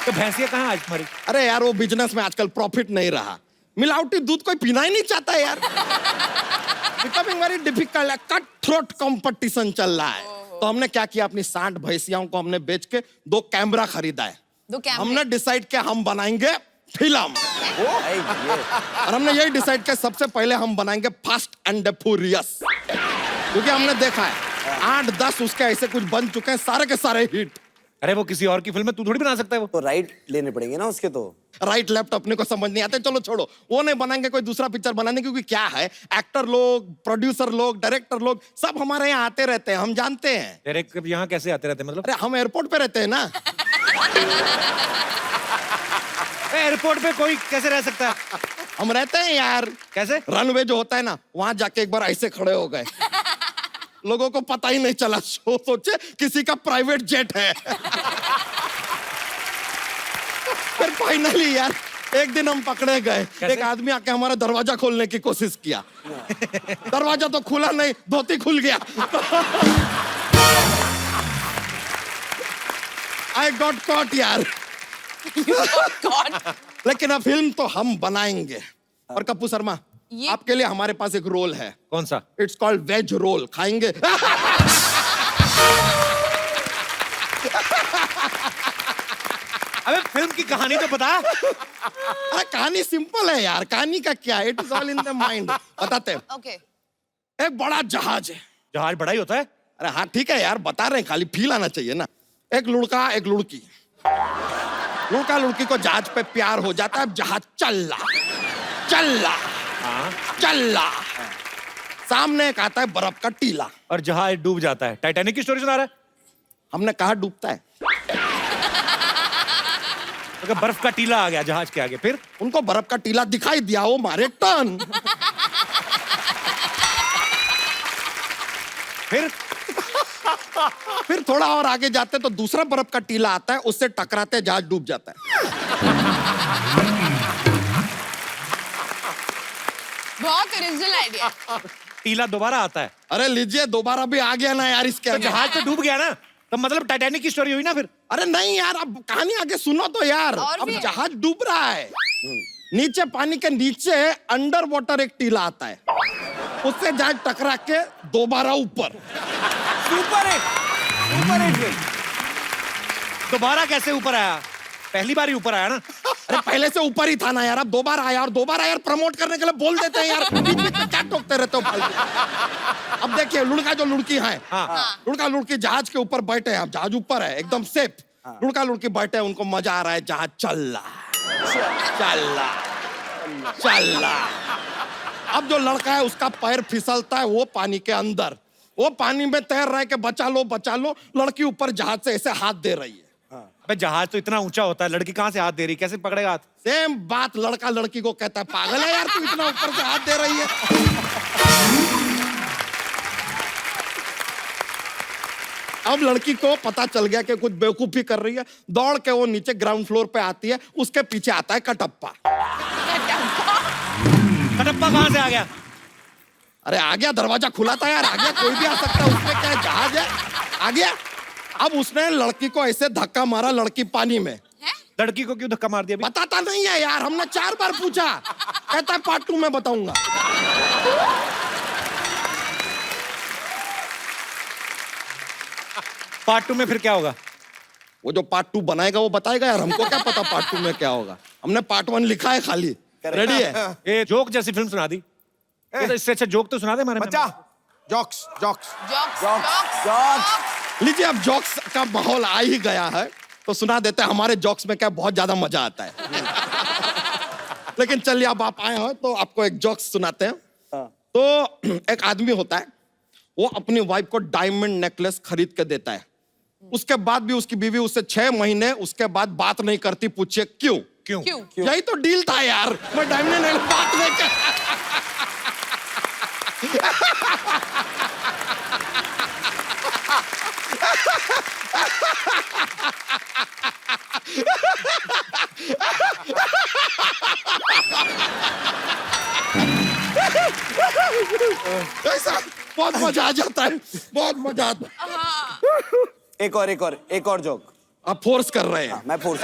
तो भैंसिया कहाँ आज तुम्हारी? अरे यार, वो बिजनेस में आजकल प्रॉफिट नहीं रहा, मिलावटी दूध कोई पीना ही नहीं चाहता है यार। बिकमिंग वेरी डिफिकल्ट है, कट थ्रोट कंपटीशन चल रहा है। तो हमने क्या किया, अपनी 60 भैंसियों को हमने बेच के 2 कैमरा खरीदा है। हमने डिसाइड किया हम बनाएंगे फिल्म, और हमने यही डिसाइड किया सबसे पहले हम बनाएंगे फास्ट एंड फ्यूरियस, क्योंकि हमने देखा है 8-10 उसके ऐसे कुछ बन चुके हैं, सारे के सारे हिट। अरे वो किसी और की फिल्म है, तू थोड़ी बना सकता है वो। तो राइट लेने पड़ेंगे ना उसके। तो राइट लेफ्ट अपने को समझ नहीं आते, चलो छोड़ो, वो नहीं बनाएंगे, कोई दूसरा पिक्चर बनाने, क्योंकि क्या है, एक्टर लोग, प्रोड्यूसर लोग, डायरेक्टर लोग सब हमारे यहाँ आते रहते हैं, हम जानते हैं। डायरेक्टर यहाँ कैसे आते रहते हैं मतलब? अरे हम एयरपोर्ट पे रहते हैं ना। एयरपोर्ट पे कोई कैसे रह सकता है? हम रहते हैं यार। कैसे? रनवे जो होता है ना, वहां जाके एक बार ऐसे खड़े हो गए, लोगों को पता ही नहीं चला, सोचे किसी का प्राइवेट जेट है। फिर फाइनली यार एक दिन हम पकड़े गए, एक आदमी आके हमारा दरवाजा खोलने की कोशिश किया, दरवाजा तो खुला नहीं, धोती खुल गया। आई गॉट कॉट यार। लेकिन अब फिल्म तो हम बनाएंगे। और कप्पू शर्मा, ये आपके लिए हमारे पास एक रोल है, कौन सा? इट्स कॉल्ड वेज रोल, खाएंगे? अबे फिल्म की कहानी तो बता। अरे कहानी सिंपल है यार, कहानी का क्या है, it is all in the mind. बताते हैं। ओके। एक बड़ा जहाज है। जहाज बड़ा ही होता है। अरे हाँ ठीक है यार, बता रहे हैं, खाली फील आना चाहिए ना। एक लड़का एक लड़की, लड़का लड़की को जहाज पे प्यार हो जाता है, जहाज चल रहा, सामने एक आता है बर्फ का टीला और जहाज डूब जाता है। टाइटैनिक की स्टोरी सुना रहा है? हमने कहा डूबता है, तो बर्फ का टीला आ गया जहाज के आगे, फिर उनको बर्फ का टीला दिखाई दिया, वो मारे टर्न। फिर थोड़ा और आगे जाते तो दूसरा बर्फ का टीला आता है, उससे टकराते जहाज डूब जाता है। बहुत ओरिजिनल आइडिया। टीला दोबारा आता है। अरे लीजिए, दोबारा भी आ गया ना यार इसके तो अंदर। जहाज तो डूब गया ना, तो मतलब टाइटैनिक की स्टोरी हुई ना फिर। अरे नहीं यार, अब कहानी आगे सुनो तो यार। और अब भी है। जहाज डूब रहा है, नीचे पानी के नीचे अंडर वाटर एक टीला आता है, उससे जहाज टकरा के दोबारा ऊपर। Super hit. दोबारा कैसे ऊपर आया? पहली बार ही ऊपर आया ना। अरे पहले से ऊपर ही था ना यार, अब दोबारा आया, और दोबारा यार प्रमोट करने के लिए बोल देते हैं यार, बीच बीच में क्या टोकते रहते हो फालतू। अब देखिए, लड़का जो लड़की है, लड़का लड़की जहाज के ऊपर बैठे हैं, अब जहाज ऊपर है एकदम सेफ, लड़का लड़की बैठे हैं, उनको मजा आ रहा है, जहाज चल रहा। अब जो लड़का है उसका पैर फिसलता है, वो पानी के अंदर, वो पानी में तैर रहा है कि बचा लो, लड़की ऊपर जहाज से ऐसे हाथ दे रही है। अबे जहाज तो इतना ऊंचा होता है, लड़की कहाँ से हाथ दे रही, कैसे पकड़ेगा हाथ? सेम बात लड़का लड़की को कहता है, पागल है यार तू, इतना ऊपर से हाथ दे रही है। अब लड़की को पता चल गया कि कुछ बेवकूफी कर रही है, दौड़ के वो नीचे ग्राउंड फ्लोर पे आती है, उसके पीछे आता है कटप्पा। कटप्पा कहाँ से आ गया? अरे आ गया, दरवाजा खुला था यार, आ गया, कोई भी आ सकता है, उसमें क्या है, जहाज है, आ गया। अब उसने लड़की को ऐसे धक्का मारा, लड़की पानी में। लड़की को क्यों धक्का मार दिया? बताता नहीं है यार, हमने 4 बार पूछा, कहता है पार्ट 2 में बताऊंगा। पार्ट 2 में फिर क्या होगा? वो जो पार्ट 2 बनाएगा वो बताएगा यार, हमको क्या पता पार्ट 2 में क्या होगा, हमने पार्ट 1 लिखा है खाली। रेडी है? ये जोक जैसी फिल्म सुना दी। ये तो इससे अच्छा जोक तो सुना दे हमारे बच्चा, जॉक्स। लीजिए, अब जॉक्स का माहौल आ ही गया है तो सुना देते हैं। हमारे जॉक्स में क्या बहुत ज्यादा मजा आता है। लेकिन चलिए, अब आप आए हो तो आपको एक जॉक्स सुनाते हैं। तो एक आदमी होता है, वो अपनी वाइफ को डायमंड नेकलेस खरीद के देता है, उसके बाद भी उसकी बीवी उससे 6 महीने उसके बाद बात नहीं करती। पूछिए क्यों? यही तो डील था यार, मैं डायमंड नेकलेस बात नहीं कर। ऐसा बहुत मजा आ जाता है, बहुत मजा आता है। एक और जोक। आप फोर्स कर रहे हैं। मैं फोर्स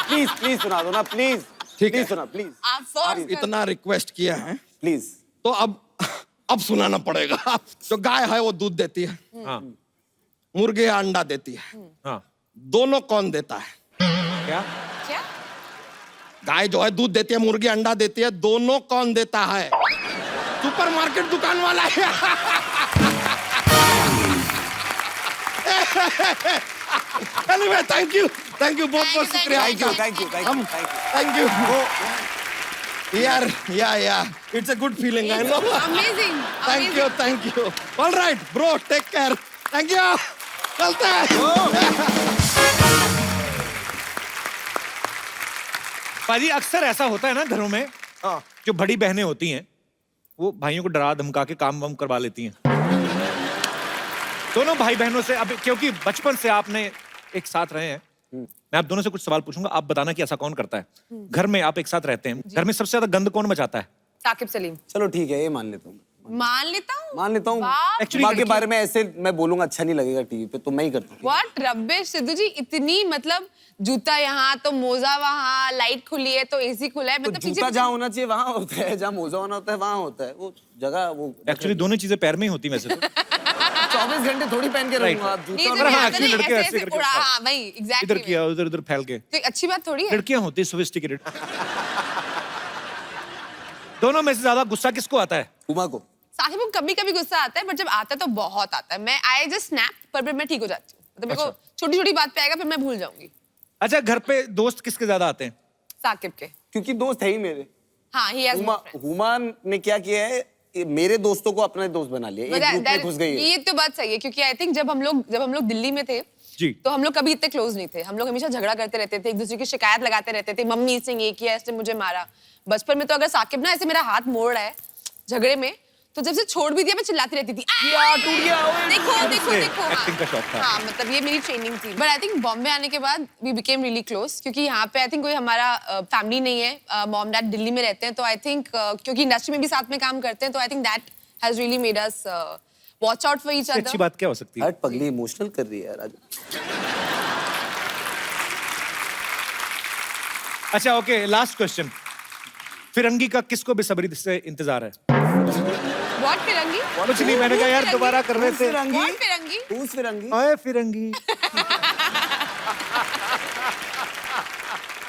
प्लीज सुना दो ना, प्लीज। ठीक है, सुना प्लीज। आप इतना रिक्वेस्ट किया है प्लीज। तो अब सुनाना पड़ेगा। जो गाय है वो दूध देती है, हाँ। मुर्गी अंडा देती है, हाँ। दोनों कौन देता है? क्या? गाय जो है दूध देती है, मुर्गी अंडा देती है, दोनों कौन देता है? सुपरमार्केट दुकान वाला है। Anyway, thank you, बहुत बहुत शुक्रिया। Thank you. Yeah, it's a good feeling, I know. Amazing. Thank you. All right, bro, take care. Thank you. चलते हैं। पाजी, अक्सर ऐसा होता है ना घरों में, जो बड़ी बहनें होती हैं वो भाइयों को डरा धमका के काम वाम करवा लेती हैं। दोनों भाई बहनों से, अब क्योंकि बचपन से आपने एक साथ रहे हैं, मैं आप दोनों से कुछ सवाल पूछूंगा, आप बताना कि ऐसा कौन करता है। घर में आप एक साथ रहते हैं, घर में सबसे ज्यादा गंद कौन मचाता है? साकिब सलीम। चलो ठीक है, ये मान लेता हूँ। मान लेता हूँ। मान लेता हूँ। वाह। माँ के बारे में ऐसे मैं बोलूंगा अच्छा नहीं लगेगा टीवी पे, तो मैं ही करता हूँ। What rubbish, सिद्धू जी, इतनी मतलब जूता यहाँ तो मोजा वहाँ, लाइट खुली है तो एसी खुला है, तो मतलब जूता जहाँ होना चाहिए वहाँ होता है, जहाँ मोजा होना होता है वहाँ होता है, वो जगह वो एक्चुअली दोनों चीजें पैर में ही होती वैसे तो 24 घंटे थोड़ी पहन के रहूंगा आप नहीं, जूता। तो हाँ, यहाँ पे actually नहीं, लड़के ऐसे ऐसे ऐसे करके उड़ा, उड़ा। हाँ भाई, इधर exactly किया उधर उधर फैल के। तो एक अच्छी बात थोड़ी है। लड़कियां होती है सोफिस्टिकेटेड। दोनों में से ज्यादा गुस्सा किसको आता है? उमा को। साहिब को कभी-कभी गुस्सा आता है, बट जब आता है तो बहुत आता है। मैं आई जस्ट स्नैप, पर फिर मैं ठीक हो जाती हूँ। मतलब मेरे को छोटी-छोटी बात पे आएगा, फिर मैं भूल जाऊंगी। अच्छा, घर पे दोस्त किसके ज्यादा आते हैं? साकिब के। क्योंकि दोस्त है ही मेरे। हाँ, he has more friends. Huma ने क्या किया है, ये मेरे दोस्तों को अपना दोस्त बना लिया, एक ग्रुप में घुस गई है। ये तो बात सही है, क्योंकि आई थिंक जब हम लोग दिल्ली में थे, जी। तो हम लोग कभी इतने क्लोज नहीं थे। हम लोग हमेशा झगड़ा करते रहते थे, एक दूसरे की शिकायत लगाते रहते थे, मम्मी इसने ये किया, इसने मुझे मारा। बचपन में तो अगर साकिब ना ऐसे मेरा हाथ मोड़ रहा है झगड़े में, तो जब से छोड़ भी दिया मैं चिल्लाती रहती थी, टूट गया, देखो देखो देखो। एक्टिंग का शौक था। हाँ, मतलब ये मेरी ट्रेनिंग थी। बट आई थिंक बॉम्बे आने के बाद वी बिकेम रियली क्लोज, क्योंकि यहाँ पे आई थिंक कोई हमारा फैमिली नहीं है। मॉम डैड दिल्ली में रहते हैं, तो आई थिंक क्योंकि इंडस्ट्री में भी साथ में काम करते हैं, तो I think that has really made us watch out for each अच्छी अदर। बात क्या हो सकती है? हट पगली, इमोशनल कर रही है यार आज। अच्छा ओके, लास्ट क्वेश्चन। फिरंगी का किसको बेसब्री से इंतजार है? व्हाट फिरंगी? कुछ नहीं, मैंने कहा यार दोबारा कर रहे थे। फिरंगी? व्हाट फिरंगी? Who's फिरंगी? ओए फिरंगी।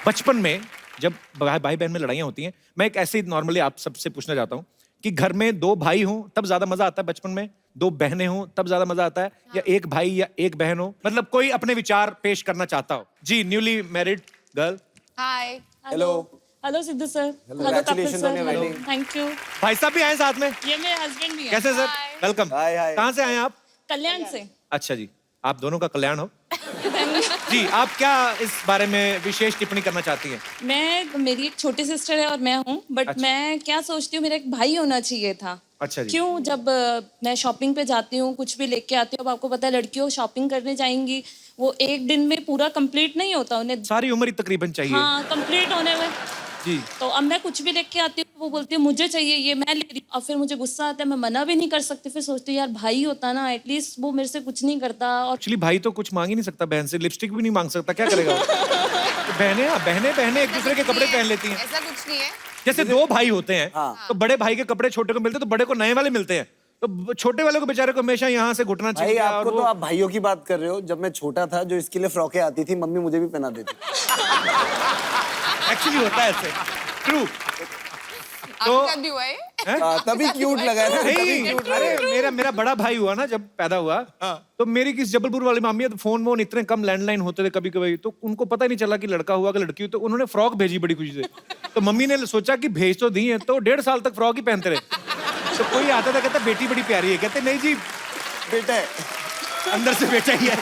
बचपन में जब भाई बहन में लड़ाइयाँ होती हैं, मैं एक ऐसे ही नॉर्मली आप सबसे पूछना चाहता हूँ कि घर में 2 भाई हों तब ज्यादा मजा आता है बचपन में, 2 बहनें हों तब ज्यादा मजा आता है, या एक भाई या एक बहन हो? मतलब कोई अपने विचार पेश करना चाहता हो। जी, newly married girl. Hi. Hello. Hello Sidhu sir. Congratulations on your wedding. Thank you. भाई साहब भी आए साथ में? ये मेरे हस्बैंड भी हैं। कैसे सर? Hi. वेलकम। हाय हाय। कहाँ से आए हैं आप? कल्याण से। अच्छा जी, आप दोनों का कल्याण हो। जी, आप क्या इस बारे में विशेष टिप्पणी करना चाहती हैं? मेरी एक छोटी सिस्टर है और मैं हूँ, बट अच्छा। मैं क्या सोचती हूँ, मेरा एक भाई होना चाहिए था। अच्छा जी। क्यों? जब मैं शॉपिंग पे जाती हूँ, कुछ भी लेके आती हूँ, अब आपको पता है लड़कियों शॉपिंग करने जाएंगी, वो एक दिन में पूरा कंप्लीट नहीं होता, उन्हें सारी उम्र ही तकरीबन चाहिए। हाँ कंप्लीट होने में। जी। तो अब मैं कुछ भी लेके आती हूँ, वो बोलती है मुझे चाहिए ये, मैं ले रही हूँ। और फिर मुझे गुस्सा आता है, मैं मना भी नहीं कर सकती। फिर सोचती हूँ यार भाई होता ना, एटलीस्ट वो मेरे से कुछ नहीं करता। और एक्चुअली भाई तो कुछ मांग ही नहीं सकता बहन से, लिपस्टिक भी नहीं मांग सकता, क्या करेगा वो? तो बहनें एक दूसरे के कपड़े पहन लेती हैं। ऐसा कुछ नहीं है। जैसे 2 भाई होते हैं, हाँ। तो बड़े भाई के कपड़े छोटे को मिलते हैं, तो बड़े को नए वाले मिलते हैं। तो छोटे वाले को बेचारे को हमेशा यहाँ से घुटना भाई चाहिए। आपको तो आप भाइयों की बात कर रहे हो। जब मैं छोटा था, जो इसके लिए फ्रॉकें आती थी, मम्मी मुझे भी पहना देती। एक्चुअली होता है ऐसे, ट्रू। आपके साथ भी हुआ है? तभी क्यूट लगा है ना, तभी नहीं, cute अरे मेरा बड़ा भाई हुआ ना जब पैदा हुआ, तो मेरी किस जबलपुर वाली मामी है, तो फोन इतने कम लैंडलाइन होते थे कभी कभी, तो उनको पता ही नहीं चला कि लड़का हुआ कि लड़की हुई, तो उन्होंने फ्रॉक भेजी बड़ी खुशी से। तो मम्मी ने सोचा कि भेज तो दी है, तो 1.5 साल तक फ्रॉक ही पहनते रहे। तो कोई आता था कहता बेटी बड़ी प्यारी है, कहते नहीं जी बेटा है। अंदर से बेटा ही है।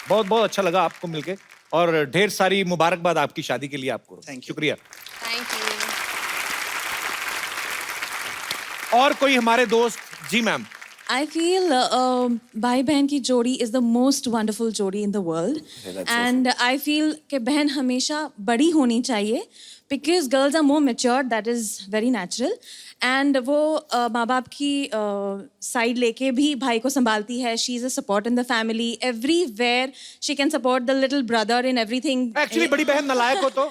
बहुत बहुत अच्छा लगा आपको मिलके, और ढेर सारी मुबारकबाद आपकी शादी के लिए आपको। शुक्रिया। Thank you. और कोई हमारे दोस्त? जी मैम। I feel भाई बहन की जोड़ी is the most wonderful जोड़ी in the world, and I feel कि बहन हमेशा बड़ी होनी चाहिए, because girls are more mature, that is very natural, and वो माँ बाप की साइड लेके भी भाई को संभालती है. She is a support in the family, everywhere she can support the little brother in everything. Actually बड़ी बहन नालायक हो तो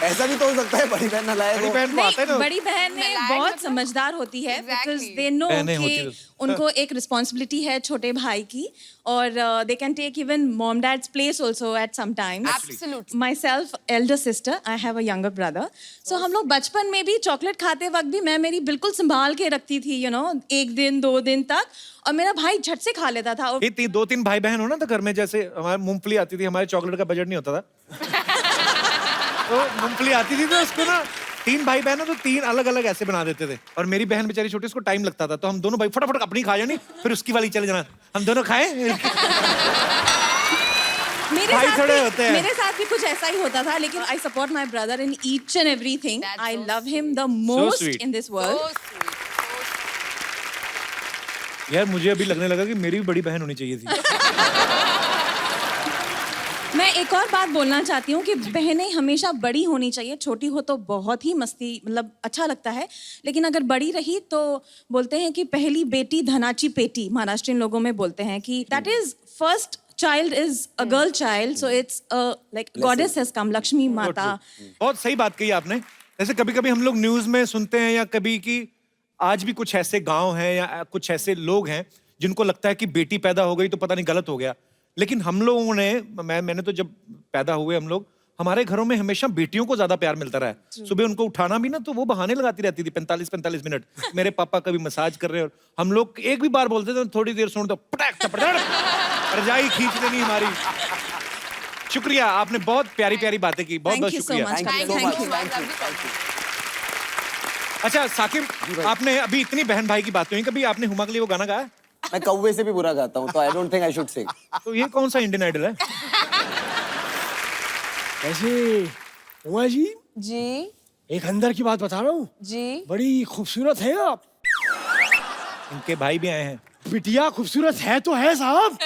ऐसा भी तो हो सकता है, बड़ी बहन नालायक बड़ी हो। बहन को आता है ना। बड़ी बहनें नालायक बहुत मतलब? समझदार होती है, because Exactly. they know बहनें होती कि हैं। उनको एक रिस्पॉन्सिबिलिटी है छोटे भाई की, और they can take even mom dad's place also at some times. Absolutely. Myself, elder sister, I have a younger brother. So हम लोग बचपन में भी चॉकलेट खाते वक्त भी मैं मेरी बिल्कुल संभाल के रखती थी, you know, 1 दिन 2 दिन तक, और मेरा भाई झट से खा लेता था। और ये 2-3 भाई बहन हो ना, तो घर में जैसे हमारे मूंगफली आती थी, हमारे चॉकलेट का बजट नहीं होता था। तो मूंगफली आती थी, तो उसको ना 3 भाई बहन हो तो 3 अलग अलग ऐसे बना देते थे, और मेरी बहन बेचारी छोटी, उसको टाइम लगता था, तो हम दोनों भाई फटाफट अपनी खा जानी, फिर उसकी वाली चले जाना, हम दोनों खाए। मेरे साथ भी कुछ ऐसा ही होता था, लेकिन I support my brother in each and everything. That's I so love him the most sweet. in this So world. sweet. यार मुझे अभी लगने लगा कि मेरी भी बड़ी बहन होनी चाहिए थी। मैं एक और बात बोलना चाहती हूँ कि बहनें हमेशा बड़ी होनी चाहिए। छोटी हो तो बहुत ही मस्ती, मतलब अच्छा लगता है, लेकिन अगर बड़ी रही तो बोलते हैं कि पहली बेटी धनाची पेटी, महाराष्ट्रियन लोगों में बोलते हैं कि that is first child is a girl child, so it's a like goddess has come, Lakshmi माता। बहुत सही बात कही आपने। जैसे कभी कभी हम लोग न्यूज में सुनते हैं या कभी कि आज भी कुछ ऐसे गांव हैं या कुछ ऐसे लोग हैं जिनको लगता है कि बेटी पैदा हो गई तो पता नहीं गलत हो गया, लेकिन हम लोगों ने मैंने तो जब पैदा हुए हम लोग, हमारे घरों में हमेशा बेटियों को ज्यादा प्यार मिलता रहा है। सुबह उनको उठाना भी ना तो वो बहाने लगाती रहती थी 45 मिनट। मेरे पापा कभी मसाज कर रहे हैं और हम लोग एक भी बार बोलते थे थोड़ी देर सुन तो पटक टपटक रजाई खींच लेनी हमारी। शुक्रिया, आपने बहुत प्यारी प्यारी बातें की, बहुत बहुत शुक्रिया। अच्छा साकिब, आपने अभी इतनी बहन भाई की बातें हुई, कभी आपने हुमा के लिए वो गाना गाया? मैं कौवे से भी बुरा गाता हूँ, तो I don't think I should सिंग। तो ये कौन सा इंडियन आइडल है? कैसे उमा जी? जी एक अंदर की बात बता रहा हूँ जी। बड़ी खूबसूरत है आप। इनके भाई भी आए हैं। बिटिया खूबसूरत है तो है साहब,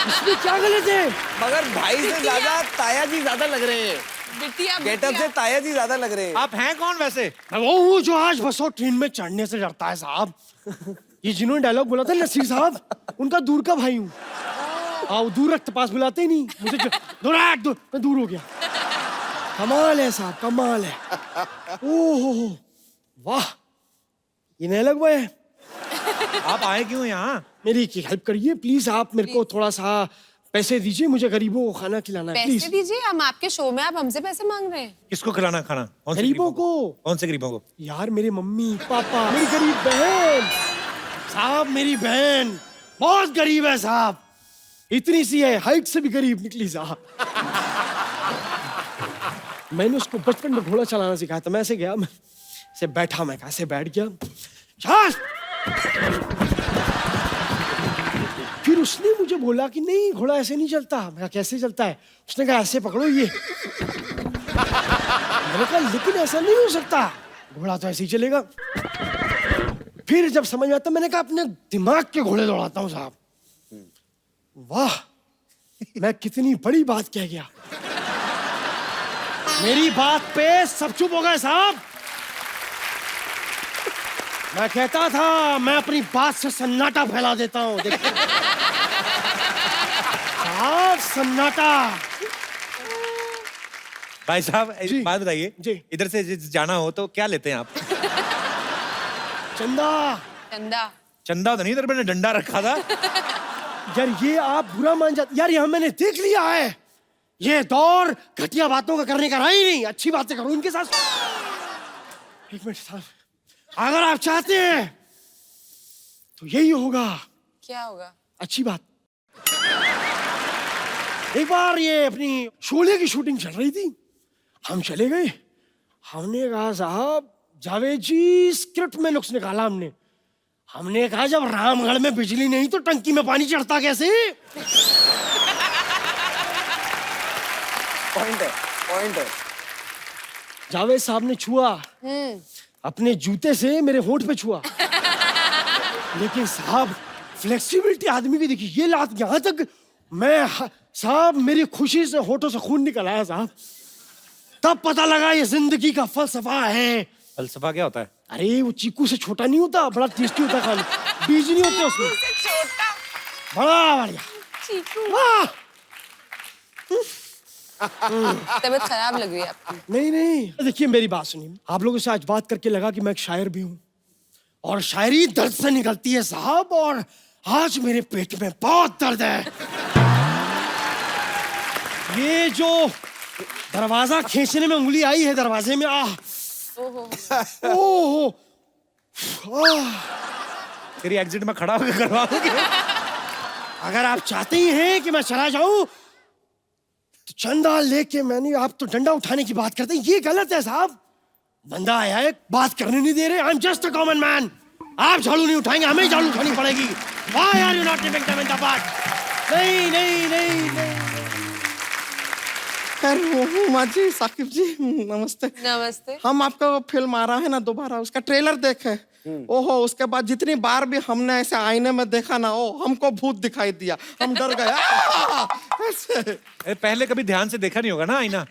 इसमें क्या गलत है? मगर भाई से ज्यादा ताया जी ज्यादा लग रहे हैं। बिटिया गेटअप से ताया जी ज्यादा लग रहे हैं। आप हैं कौन वैसे? मैं वो हूँ जो आज बस और ट्रेन में चढ़ने से डरता है साहब। ये जिन्होंने डायलॉग बोला था नसीर साहब, उनका दूर का भाई हूँ। हाँ, दूर रक्त पास बुलाते ही नहीं मुझे, मैं दूर हो गया। कमाल है साहब, कमाल है। ओह वाह, ये नहीं लग है। आप आए क्यों यहाँ? मेरी एक हेल्प करिए प्लीज, आप मेरे को थोड़ा सा पैसे दीजिए, मुझे गरीबों को खाना खिलाना है प्लीज। पैसे दीजिए, हम आपके शो में, आप हमसे पैसे मांग रहे हैं? किसको खिलाना खाना? गरीबों को। कौन से गरीबों को? यार मेरे मम्मी पापा, मेरी गरीब बहन साहब, मेरी बहन बहुत गरीब है साहब, इतनी सी है, हाइट से भी गरीब निकली साहब। मैंने उसको बचपन में घोड़ा चलाना सिखाया था। मैं ऐसे गया, मैं ऐसे बैठा, मैं कैसे बैठ गया, फिर उसने मुझे बोला कि नहीं घोड़ा ऐसे नहीं चलता। मैं कहा कैसे चलता है? उसने कहा ऐसे पकड़ो ये। मैंने कहा लेकिन ऐसा नहीं हो सकता, घोड़ा तो ऐसे ही चलेगा। फिर जब समझ में आता, मैंने कहा अपने दिमाग के घोड़े दौड़ाता हूँ साहब। वाह, मैं कितनी बड़ी बात कह गया। मेरी बात पे सब चुप हो गए साहब। मैं कहता था मैं अपनी बात से सन्नाटा फैला देता हूँ, देखिए साहब, सन्नाटा। भाई साहब एक बात बताइए, जी। इधर से जाना हो तो क्या लेते हैं आप? चंदा। चंदा? चंदा तो नहीं, इधर मैंने डंडा रखा था। यार ये आप बुरा मान जाते यार, ये मैंने देख लिया है, ये दौर घटिया बातों का करने का रहा ही नहीं। अच्छी बातें करो इनके साथ। एक मिनट साहब, अगर आप चाहते हैं तो यही होगा। क्या होगा? अच्छी बात। एक बार ये अपनी शोले की शूटिंग चल रही थी, हम चले गए। हमने कहा साहब जावेद जी, स्क्रिप्ट में नुक्स निकाला हमने कहा जब रामगढ़ में बिजली नहीं तो टंकी में पानी चढ़ता कैसे? पॉइंट है, पॉइंट है। जावेद साहब ने छुआ, अपने जूते से मेरे होंठ पे छुआ। लेकिन साहब फ्लेक्सिबिलिटी आदमी की देखी, ये लात यहाँ तक, मैं साहब मेरी खुशी से होठों से खून निकल आया साहब। तब पता लगा ये जिंदगी का फलसफा है। फलसफा क्या होता है? अरे वो चीकू से छोटा नहीं होता, बड़ा टेस्टी होता खाने, बीज नहीं होते उसमें, छोटा बड़ा बढ़िया चीकू। तबीयत खराब लग रही है आपकी। नहीं नहीं, देखिए मेरी बात सुनिए, आप लोगों से आज बात करके लगा कि मैं एक शायर भी हूँ और शायरी दर्द से निकलती है साहब, और आज मेरे पेट में बहुत दर्द है। ये जो दरवाजा खींचने में उंगली आई है दरवाजे में, ओहो, तेरी एग्जिट में खड़ा होकर करवा दूंगी। अगर आप चाहते ही हैं कि मैं चला जाऊं तो चंदा लेके, मैंने आप तो डंडा उठाने की बात करते हैं, ये गलत है साहब। बंदा आया है, बात करने नहीं दे रहे। I am just a common man. आप झाड़ू नहीं उठाएंगे, हमें ही झाड़ू उठानी पड़ेगी। Why are you not giving them in the butt? नहीं नहीं नहीं नहीं। उमा जी, साकिब जी, नमस्ते। नमस्ते। हम आपका फिल्म आ रहा है ना दोबारा, उसका ट्रेलर देखे, ओहो, उसके बाद जितनी बार भी हमने ऐसे आईने में देखा ना, ओ हमको भूत दिखाई दिया, हम डर गए। ऐसे पहले कभी ध्यान से देखा नहीं होगा ना आईना।